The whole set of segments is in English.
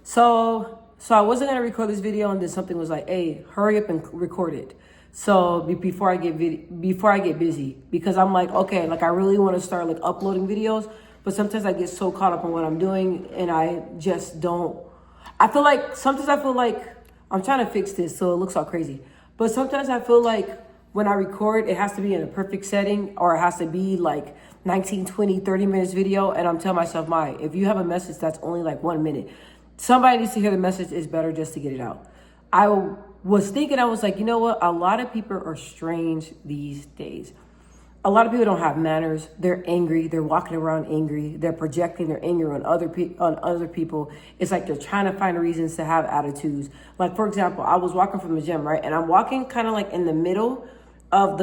So I wasn't gonna record this video, and then something was like, "Hey, hurry up and record it." So before I get busy, because I'm like, okay, like I really want to start like uploading videos, but sometimes I get so caught up in what I'm doing, and I just don't. Sometimes I feel like I'm trying to fix this so it looks all crazy, but sometimes I feel like when I record, it has to be in a perfect setting, or it has to be like 19, 20, 30 minutes video. And I'm telling myself, if you have a message that's only like 1 minute, somebody needs to hear the message. It's better just to get it out. I was thinking, I was like, you know what? A lot of people are strange these days. A lot of people don't have manners. They're angry. They're walking around angry. They're projecting their anger on other people. It's like they're trying to find reasons to have attitudes. Like, for example, I was walking from the gym, right? And I'm walking kind of like in the middle of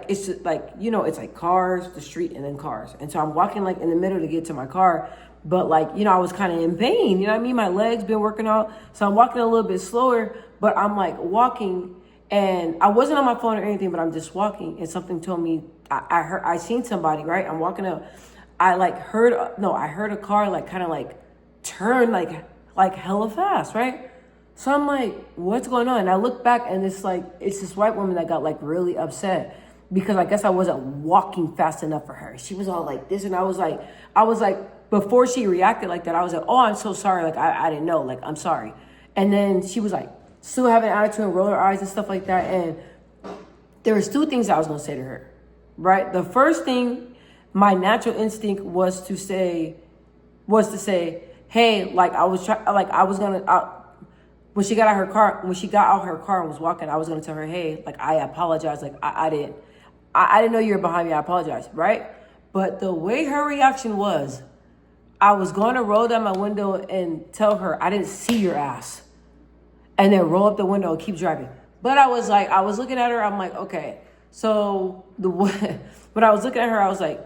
it's just like, it's like cars, the street, and then cars. And so I'm walking like in the middle to get to my car. But like, I was kind of in pain, you know what I mean? My legs been working out. So I'm walking a little bit slower, but I'm like walking, and I wasn't on my phone or anything, but I'm just walking. And something told me, I seen somebody, right? I'm walking up. I heard a car like kind of like turn like hella fast, right? So I'm like, what's going on? And I look back, and it's this white woman that got like really upset because I guess I wasn't walking fast enough for her. She was all like this, and I was like, before she reacted like that, I was like, oh, I'm so sorry. Like, I didn't know. Like, I'm sorry. And then she was like, still having an attitude and roll her eyes and stuff like that. And there was two things I was going to say to her, right? The first thing, my natural instinct was to say, hey, like when she got out her car and was walking, I was going to tell her, hey, like, I apologize. Like, I didn't know you were behind me. I apologize. Right. But the way her reaction was, I was going to roll down my window and tell her, I didn't see your ass. And then roll up the window and keep driving. But I was looking at her, I'm like, okay. So when I was looking at her, I was like,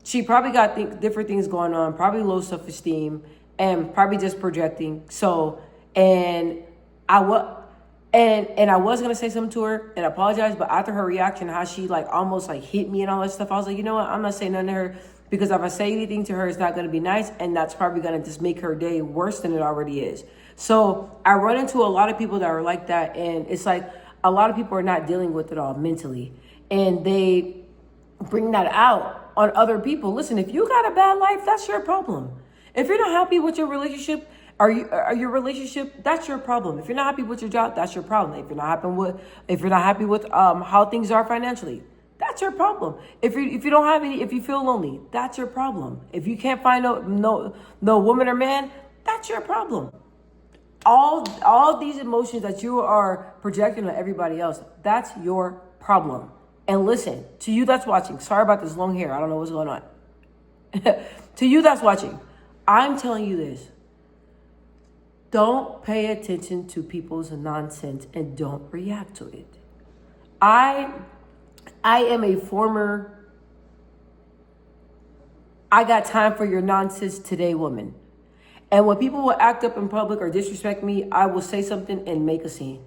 she probably got different things going on, probably low self-esteem, and probably just projecting. So, and I was going to say something to her and apologize, but after her reaction, how she like almost like hit me and all that stuff, I was like, you know what? I'm not saying nothing to her, because if I say anything to her, it's not going to be nice. And that's probably going to just make her day worse than it already is. So I run into a lot of people that are like that. And it's like a lot of people are not dealing with it all mentally. And they bring that out on other people. Listen, if you got a bad life, that's your problem. If you're not happy with your relationship, that's your problem. If you're not happy with your job, that's your problem. If you're not happy with how things are financially, that's your problem. If you don't have any, if you feel lonely, that's your problem. If you can't find no woman or man, that's your problem. All these emotions that you are projecting on everybody else, that's your problem. And listen, to you that's watching, sorry about this long hair, I don't know what's going on. To you that's watching, I'm telling you this. Don't pay attention to people's nonsense and don't react to it. I am a former, I got time for your nonsense today woman. And when people will act up in public or disrespect me, I will say something and make a scene.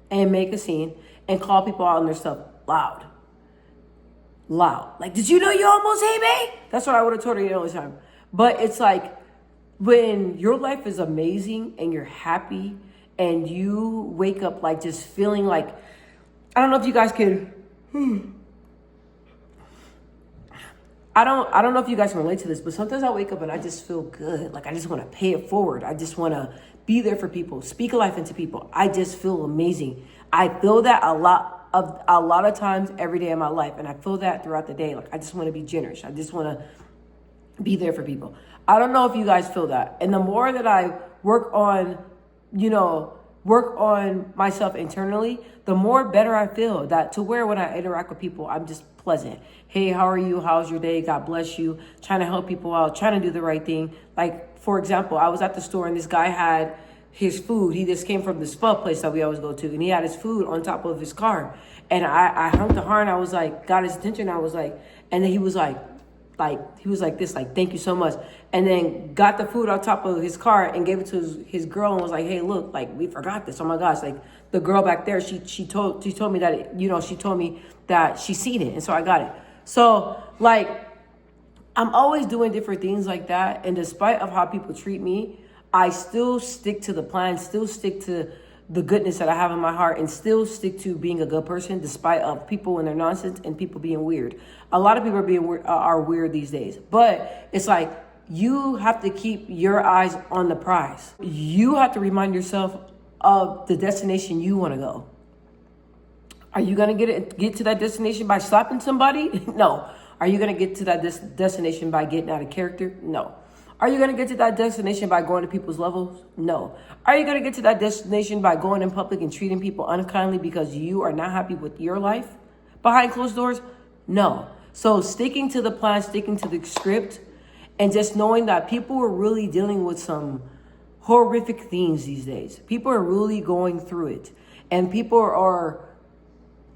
And call people out on their stuff loud. Like, did you know you almost hate me? That's what I would have told her all the time. But it's like, when your life is amazing and you're happy and you wake up like just feeling like, I don't know if you guys can, I don't know if you guys can relate to this, but sometimes I wake up and I just feel good. Like I just want to pay it forward. I just want to be there for people, speak life into people. I just feel amazing. I feel that a lot of times every day of my life. And I feel that throughout the day. Like I just want to be generous. I just want to be there for people. I don't know if you guys feel that. And the more that I work on myself internally, the more better I feel, that to where when I interact with people, I'm just pleasant. Hey, how are you? How's your day? God bless you. Trying to help people out, trying to do the right thing. Like, for example, I was at the store and this guy had his food. He just came from this pub place that we always go to. And he had his food on top of his car. And I honked the horn. I was like, got his attention. I was like, and then he was like this, like, thank you so much. And then got the food on top of his car and gave it to his girl and was like, hey, look, like, we forgot this. Oh my gosh. Like the girl back there, she told me that, she told me that she seen it. And so I got it. So like, I'm always doing different things like that. And despite of how people treat me, I still stick to the plan, still stick to the goodness that I have in my heart, and still stick to being a good person despite of people and their nonsense and people being weird. A lot of people are weird these days, but it's like you have to keep your eyes on the prize. You have to remind yourself of the destination you want to go. Are you going to get to that destination by slapping somebody? No. Are you going to get to that destination by getting out of character? No. Are you going to get to that destination by going to people's levels? No. Are you going to get to that destination by going in public and treating people unkindly because you are not happy with your life behind closed doors? No. So sticking to the plan, sticking to the script, and just knowing that people are really dealing with some horrific things these days. People are really going through it. And people are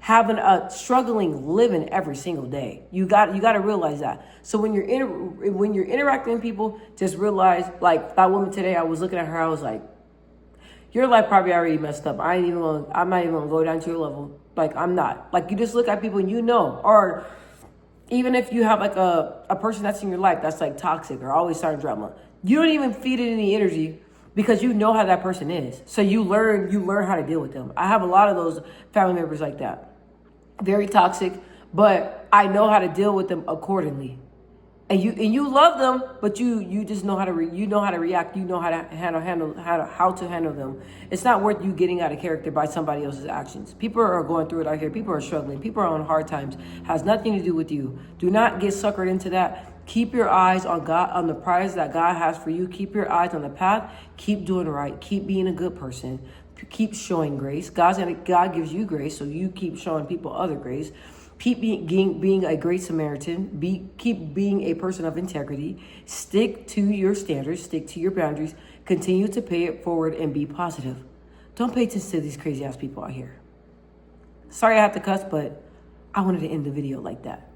having a struggling living every single day. You got to realize that. So when you're interacting with people, just realize, like that woman today, I was looking at her, I was like, your life probably already messed up. I'm not even gonna go down to your level. Like, I'm not. Like, you just look at people and you know, or even if you have like a person that's in your life that's like toxic or always starting drama, you don't even feed it any energy because you know how that person is. So you learn how to deal with them. I have a lot of those family members like that. Very toxic, but I know how to deal with them accordingly. And you love them, but you just know how to react. You know how to handle them. It's not worth you getting out of character by somebody else's actions. People are going through it out here. People are struggling. People are on hard times. Has nothing to do with you. Do not get suckered into that. Keep your eyes on God, on the prize that God has for you. Keep your eyes on the path. Keep doing right. Keep being a good person. Keep showing grace. God gives you grace, so you keep showing people other grace. Keep being a great Samaritan. Keep being a person of integrity. Stick to your standards. Stick to your boundaries. Continue to pay it forward and be positive. Don't pay attention to these crazy ass people out here. Sorry I have to cuss, but I wanted to end the video like that.